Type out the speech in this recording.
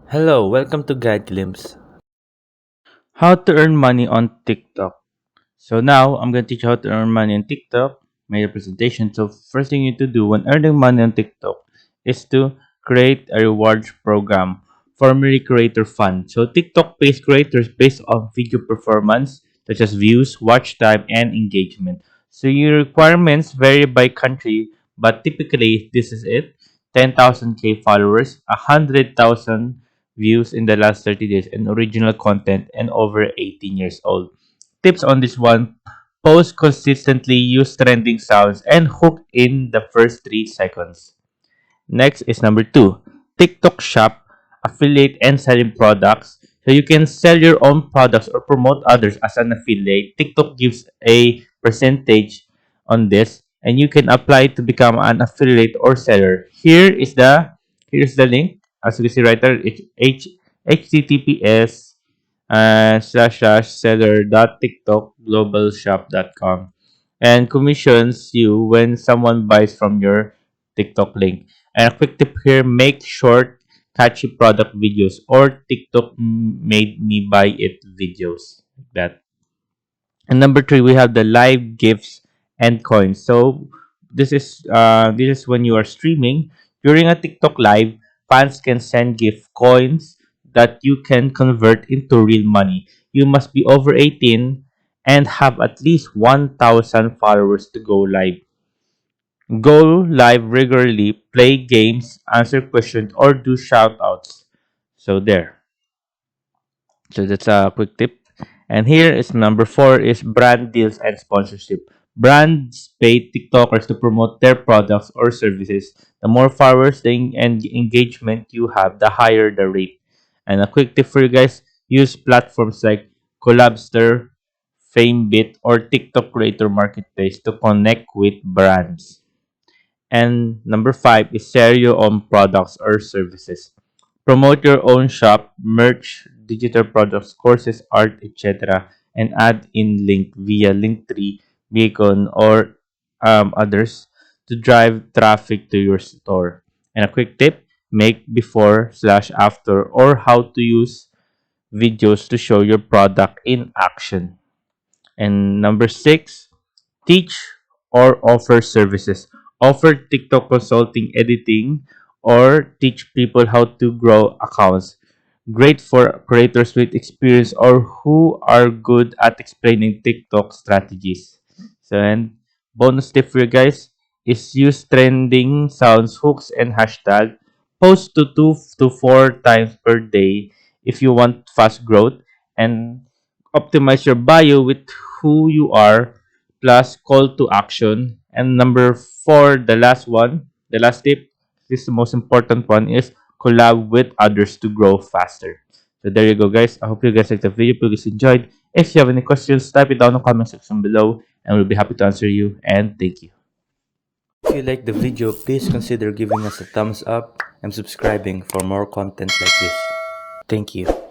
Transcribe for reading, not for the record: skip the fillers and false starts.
Hello, welcome to Guide Glimpse. How to earn money on TikTok. So now I'm gonna teach you how to earn money on TikTok. Made a presentation. So first thing you need to do when earning money on TikTok is to create a rewards program, formerly Creator Fund. So TikTok pays creators based on video performance, such as views, watch time, and engagement. So your requirements vary by country, but typically this is it: 10,000 followers, 100,000 views in the last 30 days, and original content, and over 18 years old. Tips on this one: post consistently, use trending sounds, and hook in the first 3 seconds. Next is number 2, TikTok Shop, affiliate and selling products. So you can sell your own products or promote others as an affiliate. TikTok gives a percentage on this, and you can apply to become an affiliate or seller. Here's the link. As you can see right there, it's https / seller.tiktokglobalshop.com, and commissions you when someone buys from your TikTok link. And a quick tip here: make short, catchy product videos or TikTok made me buy it videos. Like that. And number 3, we have the live gifts and coins. So this is when you are streaming during a TikTok live. Fans can send gift coins that you can convert into real money. You must be over 18 and have at least 1,000 followers to go live. Go live regularly, play games, answer questions, or do shout outs. So there. So that's a quick tip. And here is number 4 is brand deals and sponsorship. Brands pay TikTokers to promote their products or services. The more followers and engagement you have, the higher the rate. And a quick tip for you guys: use platforms like Collabster, FameBit, or TikTok Creator Marketplace to connect with brands. And number 5 is share your own products or services. Promote your own shop, merch, digital products, courses, art, etc., and add in link via Linktree, Beacon, or others to drive traffic to your store. And a quick tip: make before/after or how to use videos to show your product in action. And number 6, teach or offer services. Offer TikTok consulting, editing, or teach people how to grow accounts. Great for creators with experience or who are good at explaining TikTok strategies. So, and bonus tip for you guys is use trending sounds, hooks, and hashtag. Post to 2 to 4 times per day if you want fast growth, and optimize your bio with who you are plus call to action. And number 4, the last one, the last tip, this is the most important one, is collab with others to grow faster. So there you go, guys. I hope you guys liked the video. Please enjoyed. If you have any questions, type it down in the comment section below and we'll be happy to answer you. And thank you. If you like the video, please consider giving us a thumbs up and subscribing for more content like this. Thank you.